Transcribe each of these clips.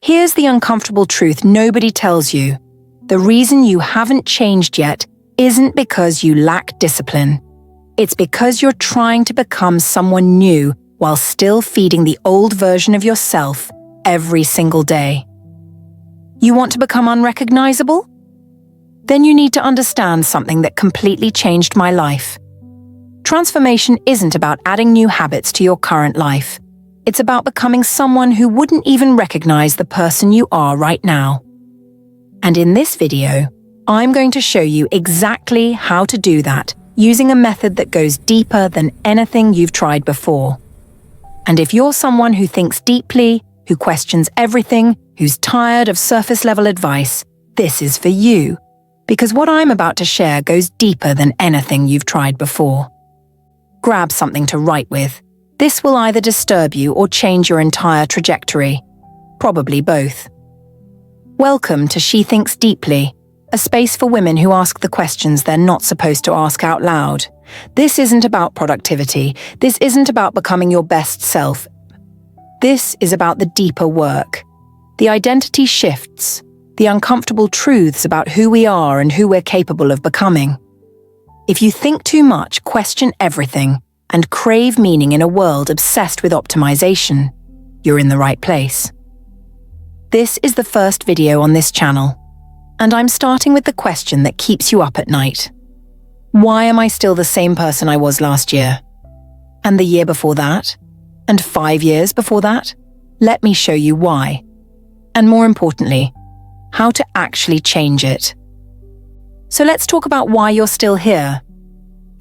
Here's the uncomfortable truth nobody tells you. The reason you haven't changed yet isn't because you lack discipline. It's because you're trying to become someone new while still feeding the old version of yourself every single day. You want to become unrecognizable? Then you need to understand something that completely changed my life. Transformation isn't about adding new habits to your current life. It's about becoming someone who wouldn't even recognize the person you are right now. And in this video, I'm going to show you exactly how to do that using a method that goes deeper than anything you've tried before. And if you're someone who thinks deeply, who questions everything, who's tired of surface-level advice, this is for you. Because what I'm about to share goes deeper than anything you've tried before. Grab something to write with. This will either disturb you or change your entire trajectory. Probably both. Welcome to She Thinks Deeply, a space for women who ask the questions they're not supposed to ask out loud. This isn't about productivity. This isn't about becoming your best self. This is about the deeper work. The identity shifts, the uncomfortable truths about who we are and who we're capable of becoming. If you think too much, question everything, and crave meaning in a world obsessed with optimization, you're in the right place. This is the first video on this channel, and I'm starting with the question that keeps you up at night. Why am I still the same person I was last year? And the year before that? And 5 years before that? Let me show you why. And more importantly, how to actually change it. So let's talk about why you're still here.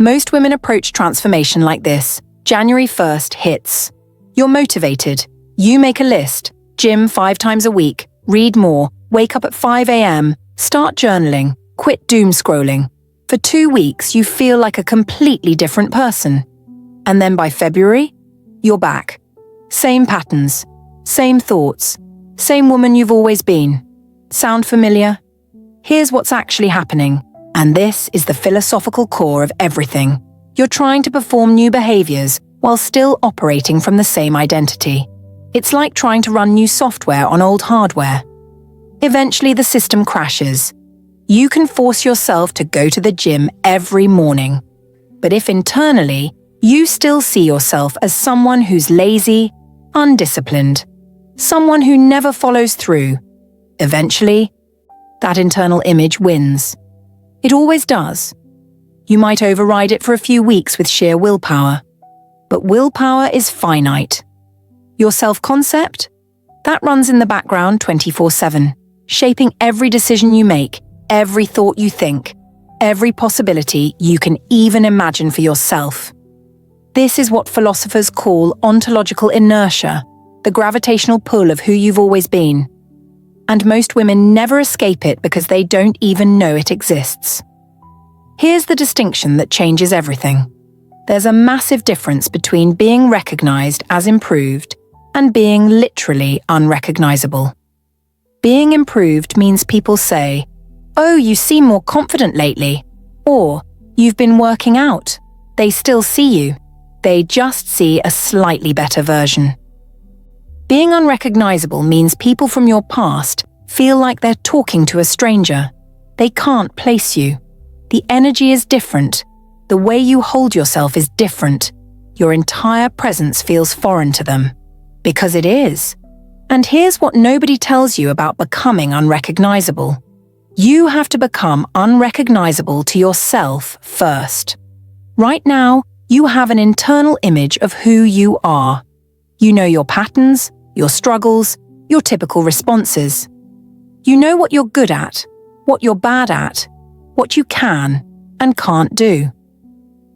Most women approach transformation like this. January 1st hits. You're motivated. You make a list. Gym 5 times a week. Read more. Wake up at 5 a.m. Start journaling. Quit doom scrolling. For 2 weeks, you feel like a completely different person. And then by February, you're back. Same patterns. Same thoughts. Same woman you've always been. Sound familiar? Here's what's actually happening. And this is the philosophical core of everything. You're trying to perform new behaviors while still operating from the same identity. It's like trying to run new software on old hardware. Eventually, the system crashes. You can force yourself to go to the gym every morning. But if internally, you still see yourself as someone who's lazy, undisciplined, someone who never follows through, eventually, that internal image wins. It always does. You might override it for a few weeks with sheer willpower. But willpower is finite. Your self-concept? That runs in the background 24/7, shaping every decision you make, every thought you think, every possibility you can even imagine for yourself. This is what philosophers call ontological inertia, the gravitational pull of who you've always been. And most women never escape it because they don't even know it exists. Here's the distinction that changes everything. There's a massive difference between being recognized as improved and being literally unrecognizable. Being improved means people say, "Oh, you seem more confident lately," or "You've been working out." They still see you. They just see a slightly better version. Being unrecognizable means people from your past feel like they're talking to a stranger. They can't place you. The energy is different. The way you hold yourself is different. Your entire presence feels foreign to them. Because it is. And here's what nobody tells you about becoming unrecognizable. You have to become unrecognizable to yourself first. Right now, you have an internal image of who you are. You know your patterns, your struggles, your typical responses. You know what you're good at, what you're bad at, what you can and can't do.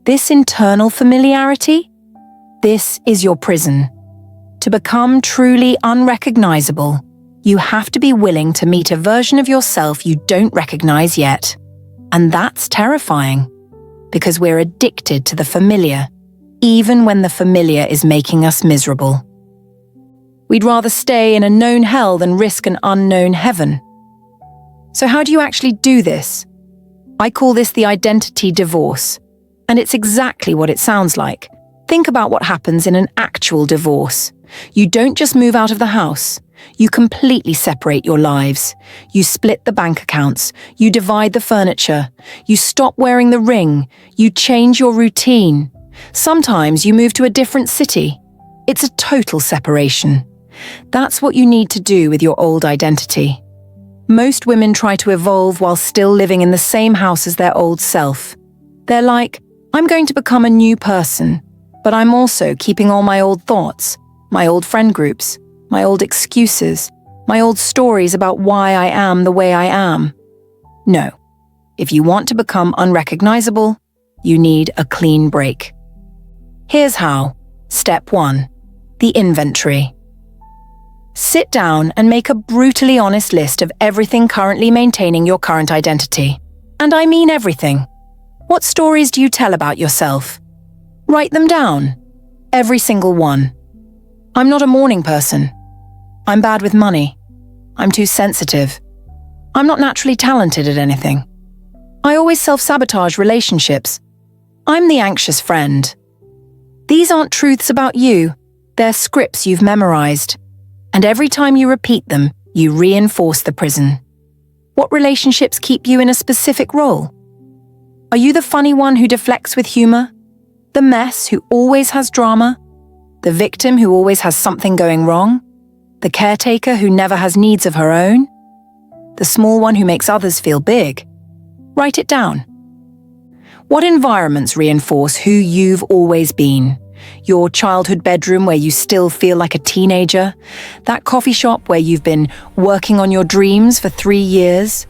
This internal familiarity? This is your prison. To become truly unrecognizable, you have to be willing to meet a version of yourself you don't recognize yet. And that's terrifying, because we're addicted to the familiar, even when the familiar is making us miserable. We'd rather stay in a known hell than risk an unknown heaven. So how do you actually do this? I call this the identity divorce, and it's exactly what it sounds like. Think about what happens in an actual divorce. You don't just move out of the house. You completely separate your lives. You split the bank accounts. You divide the furniture. You stop wearing the ring. You change your routine. Sometimes you move to a different city. It's a total separation. That's what you need to do with your old identity. Most women try to evolve while still living in the same house as their old self. They're like, I'm going to become a new person, but I'm also keeping all my old thoughts, my old friend groups, my old excuses, my old stories about why I am the way I am. No. If you want to become unrecognizable, you need a clean break. Here's how. Step 1. The inventory. Sit down and make a brutally honest list of everything currently maintaining your current identity. And I mean everything. What stories do you tell about yourself? Write them down. Every single one. I'm not a morning person. I'm bad with money. I'm too sensitive. I'm not naturally talented at anything. I always self-sabotage relationships. I'm the anxious friend. These aren't truths about you. They're scripts you've memorized. And every time you repeat them, you reinforce the prison. What relationships keep you in a specific role? Are you the funny one who deflects with humor? The mess who always has drama? The victim who always has something going wrong? The caretaker who never has needs of her own? The small one who makes others feel big? Write it down. What environments reinforce who you've always been? Your childhood bedroom where you still feel like a teenager? That coffee shop where you've been working on your dreams for 3 years?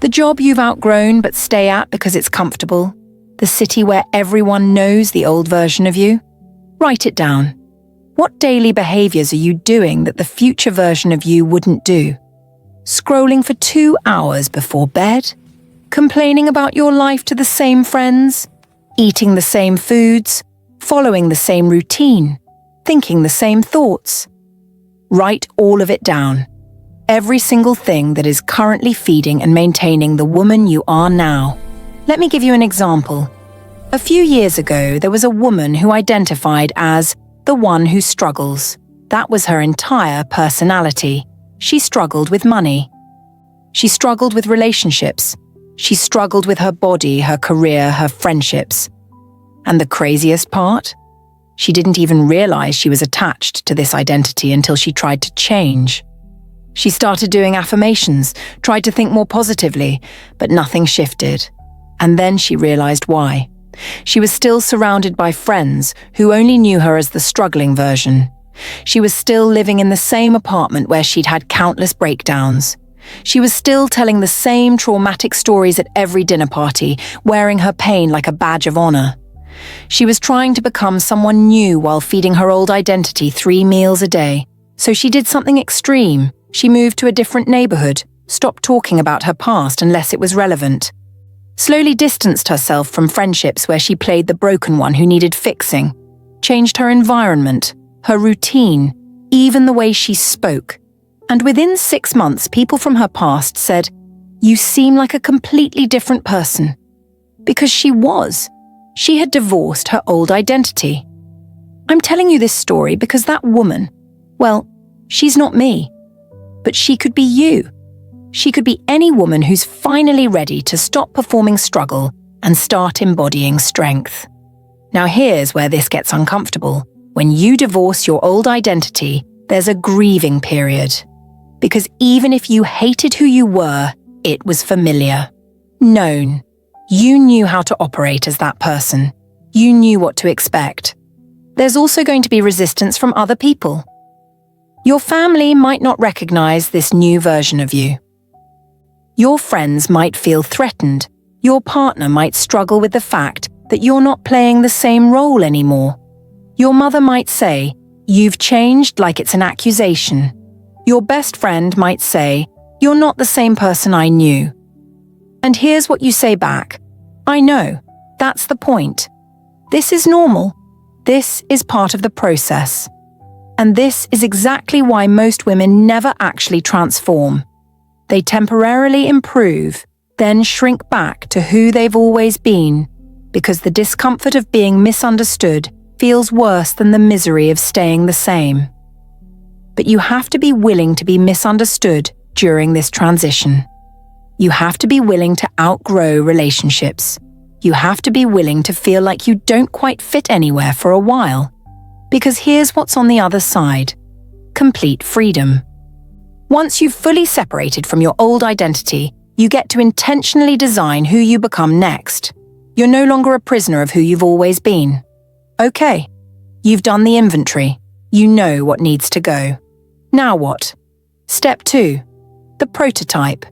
The job you've outgrown but stay at because it's comfortable? The city where everyone knows the old version of you? Write it down. What daily behaviors are you doing that the future version of you wouldn't do? Scrolling for 2 hours before bed? Complaining about your life to the same friends? Eating the same foods? Following the same routine? Thinking the same thoughts? Write all of it down. Every single thing that is currently feeding and maintaining the woman you are now. Let me give you an example. A few years ago, there was a woman who identified as the one who struggles. That was her entire personality. She struggled with money. She struggled with relationships. She struggled with her body, her career, her friendships. And the craziest part? She didn't even realize she was attached to this identity until she tried to change. She started doing affirmations, tried to think more positively, but nothing shifted. And then she realized why. She was still surrounded by friends who only knew her as the struggling version. She was still living in the same apartment where she'd had countless breakdowns. She was still telling the same traumatic stories at every dinner party, wearing her pain like a badge of honor. She was trying to become someone new while feeding her old identity 3 meals a day. So she did something extreme. She moved to a different neighborhood, stopped talking about her past unless it was relevant. Slowly distanced herself from friendships where she played the broken one who needed fixing. Changed her environment, her routine, even the way she spoke. And within 6 months, people from her past said, "You seem like a completely different person." Because she was. She had divorced her old identity. I'm telling you this story because that woman, well, she's not me. But she could be you. She could be any woman who's finally ready to stop performing struggle and start embodying strength. Now here's where this gets uncomfortable. When you divorce your old identity, there's a grieving period. Because even if you hated who you were, it was familiar. Known. You knew how to operate as that person. You knew what to expect. There's also going to be resistance from other people. Your family might not recognize this new version of you. Your friends might feel threatened. Your partner might struggle with the fact that you're not playing the same role anymore. Your mother might say, "You've changed," like it's an accusation. Your best friend might say, "You're not the same person I knew." And here's what you say back. "I know. That's the point. This is normal. This is part of the process." And this is exactly why most women never actually transform. They temporarily improve, then shrink back to who they've always been, because the discomfort of being misunderstood feels worse than the misery of staying the same. But you have to be willing to be misunderstood during this transition. You have to be willing to outgrow relationships. You have to be willing to feel like you don't quite fit anywhere for a while. Because here's what's on the other side: complete freedom. Once you've fully separated from your old identity, you get to intentionally design who you become next. You're no longer a prisoner of who you've always been. Okay, you've done the inventory. You know what needs to go. Now what? Step 2. The prototype.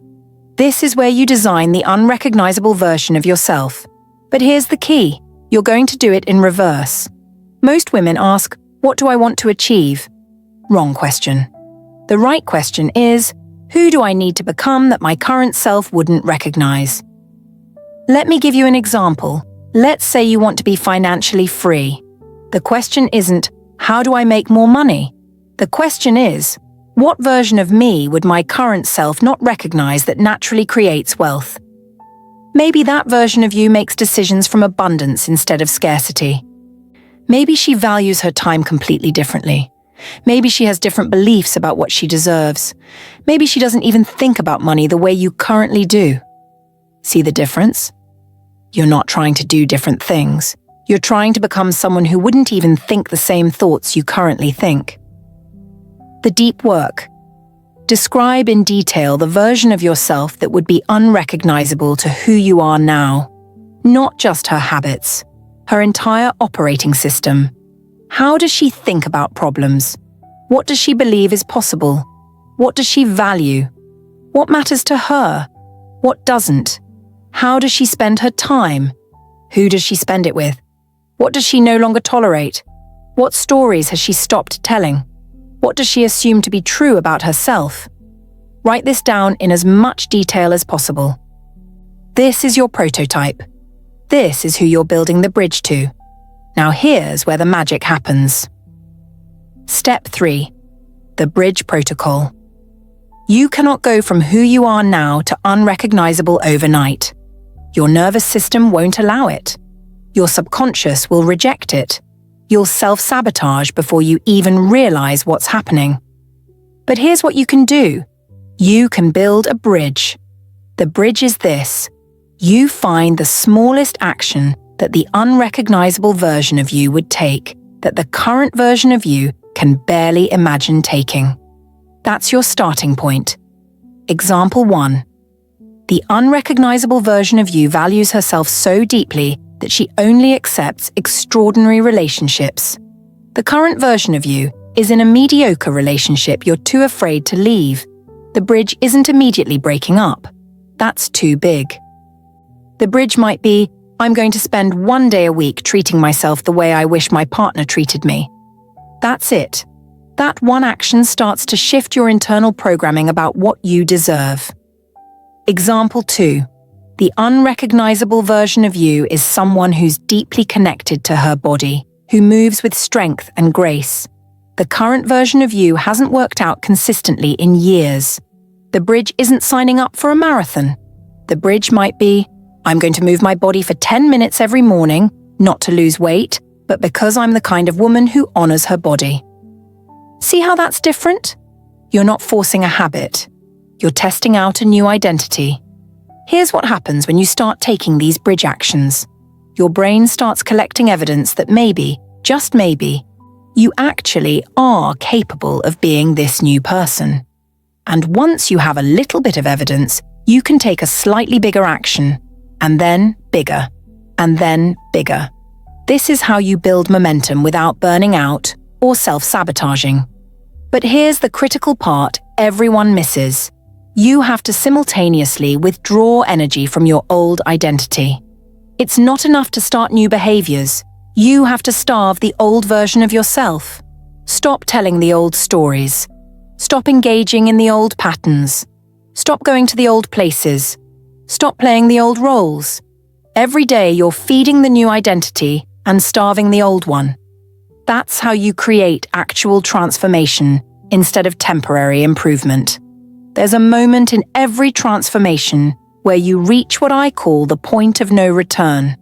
This is where you design the unrecognizable version of yourself. But here's the key: you're going to do it in reverse. Most women ask, "What do I want to achieve?" Wrong question. The right question is, who do I need to become that my current self wouldn't recognize? Let me give you an example. Let's say you want to be financially free. The question isn't, how do I make more money? The question is, what version of me would my current self not recognize that naturally creates wealth? Maybe that version of you makes decisions from abundance instead of scarcity. Maybe she values her time completely differently. Maybe she has different beliefs about what she deserves. Maybe she doesn't even think about money the way you currently do. See the difference? You're not trying to do different things. You're trying to become someone who wouldn't even think the same thoughts you currently think. The deep work. Describe in detail the version of yourself that would be unrecognizable to who you are now. Not just her habits, her entire operating system. How does she think about problems? What does she believe is possible? What does she value? What matters to her? What doesn't? How does she spend her time? Who does she spend it with? What does she no longer tolerate? What stories has she stopped telling? What does she assume to be true about herself? Write this down in as much detail as possible. This is your prototype. This is who you're building the bridge to. Now here's where the magic happens. Step 3. The bridge protocol. You cannot go from who you are now to unrecognizable overnight. Your nervous system won't allow it. Your subconscious will reject it. You'll self-sabotage before you even realize what's happening. But here's what you can do. You can build a bridge. The bridge is this. You find the smallest action that the unrecognizable version of you would take, that the current version of you can barely imagine taking. That's your starting point. Example 1. The unrecognizable version of you values herself so deeply that she only accepts extraordinary relationships. The current version of you is in a mediocre relationship you're too afraid to leave. The bridge isn't immediately breaking up. That's too big. The bridge might be, I'm going to spend 1 day a week treating myself the way I wish my partner treated me. That's it. That one action starts to shift your internal programming about what you deserve. Example 2. The unrecognizable version of you is someone who's deeply connected to her body, who moves with strength and grace. The current version of you hasn't worked out consistently in years. The bridge isn't signing up for a marathon. The bridge might be, I'm going to move my body for 10 minutes every morning, not to lose weight, but because I'm the kind of woman who honors her body. See how that's different? You're not forcing a habit. You're testing out a new identity. Here's what happens when you start taking these bridge actions. Your brain starts collecting evidence that maybe, just maybe, you actually are capable of being this new person. And once you have a little bit of evidence, you can take a slightly bigger action, and then bigger, and then bigger. This is how you build momentum without burning out or self-sabotaging. But here's the critical part everyone misses. You have to simultaneously withdraw energy from your old identity. It's not enough to start new behaviors. You have to starve the old version of yourself. Stop telling the old stories. Stop engaging in the old patterns. Stop going to the old places. Stop playing the old roles. Every day you're feeding the new identity and starving the old one. That's how you create actual transformation instead of temporary improvement. There's a moment in every transformation where you reach what I call the point of no return.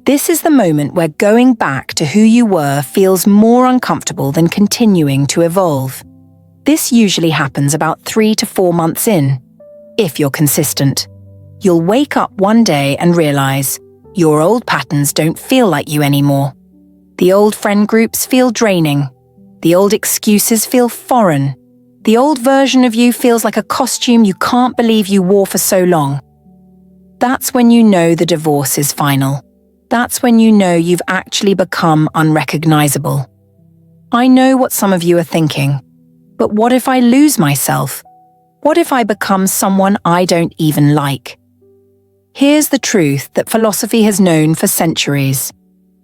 This is the moment where going back to who you were feels more uncomfortable than continuing to evolve. This usually happens about 3 to 4 months in, if you're consistent. You'll wake up one day and realize your old patterns don't feel like you anymore. The old friend groups feel draining. The old excuses feel foreign. The old version of you feels like a costume you can't believe you wore for so long. That's when you know the divorce is final. That's when you know you've actually become unrecognizable. I know what some of you are thinking, but what if I lose myself? What if I become someone I don't even like? Here's the truth that philosophy has known for centuries.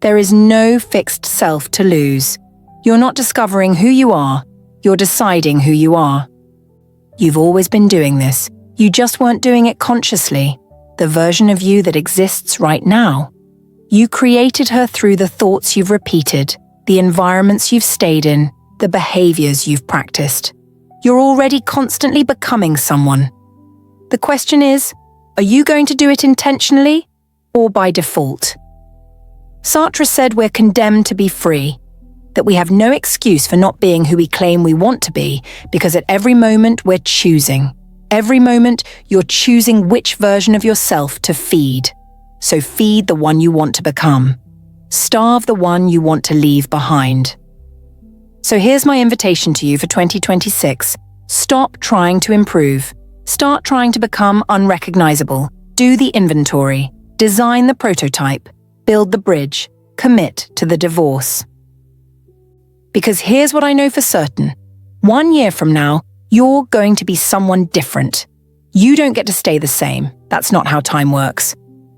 There is no fixed self to lose. You're not discovering who you are, you're deciding who you are. You've always been doing this, you just weren't doing it consciously, the version of you that exists right now. You created her through the thoughts you've repeated, the environments you've stayed in, the behaviors you've practiced. You're already constantly becoming someone. The question is, are you going to do it intentionally or by default? Sartre said we're condemned to be free, that we have no excuse for not being who we claim we want to be because at every moment we're choosing. Every moment you're choosing which version of yourself to feed. So feed the one you want to become. Starve the one you want to leave behind. So here's my invitation to you for 2026. Stop trying to improve. Start trying to become unrecognizable. Do the inventory. Design the prototype. Build the bridge. Commit to the divorce. Because here's what I know for certain. 1 year from now, you're going to be someone different. You don't get to stay the same. That's not how time works.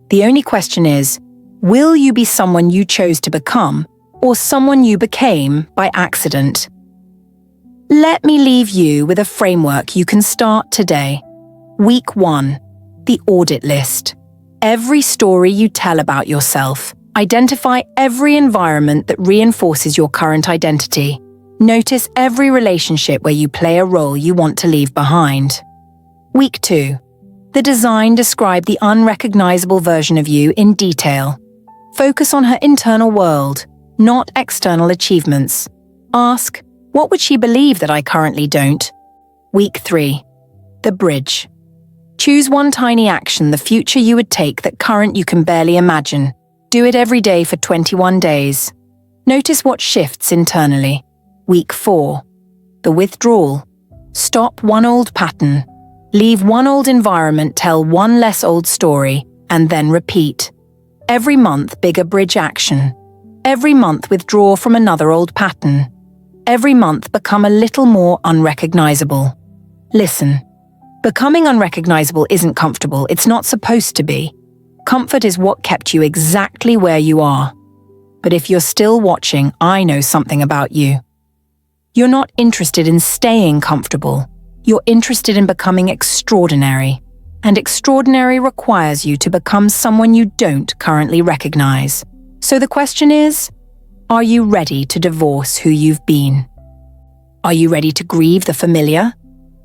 The only question is, will you be someone you chose to become or someone you became by accident? Let me leave you with a framework you can start today. Week 1, the audit list. Every story you tell about yourself. Identify every environment that reinforces your current identity. Notice every relationship where you play a role you want to leave behind. Week 2. The design describe the unrecognizable version of you in detail. Focus on her internal world, not external achievements. Ask, what would she believe that I currently don't? Week 3. The bridge. Choose one tiny action the future you would take that current you can barely imagine. Do it every day for 21 days. Notice what shifts internally. Week 4. The withdrawal. Stop one old pattern. Leave one old environment, tell one less old story, and then repeat. Every month, bigger bridge action. Every month, withdraw from another old pattern. Every month, become a little more unrecognizable. Listen, becoming unrecognizable isn't comfortable. It's not supposed to be. Comfort is what kept you exactly where you are. But if you're still watching, I know something about you. You're not interested in staying comfortable. You're interested in becoming extraordinary. And extraordinary requires you to become someone you don't currently recognize. So the question is, are you ready to divorce who you've been? Are you ready to grieve the familiar?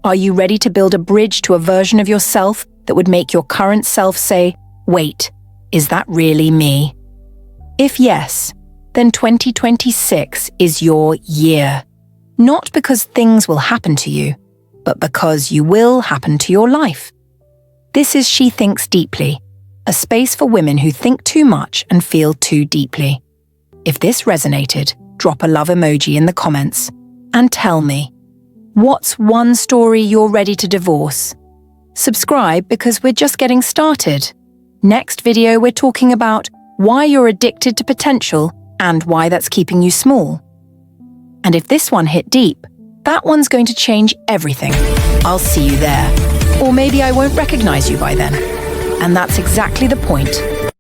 Are you ready to build a bridge to a version of yourself that would make your current self say, wait, is that really me? If yes, then 2026 is your year. Not because things will happen to you, but because you will happen to your life. This is She Thinks Deeply, a space for women who think too much and feel too deeply. If this resonated, drop a love emoji in the comments and tell me, what's one story you're ready to divorce? Subscribe because we're just getting started. Next video, we're talking about why you're addicted to potential and why that's keeping you small. And if this one hit deep, that one's going to change everything. I'll see you there. Or maybe I won't recognize you by then. And that's exactly the point.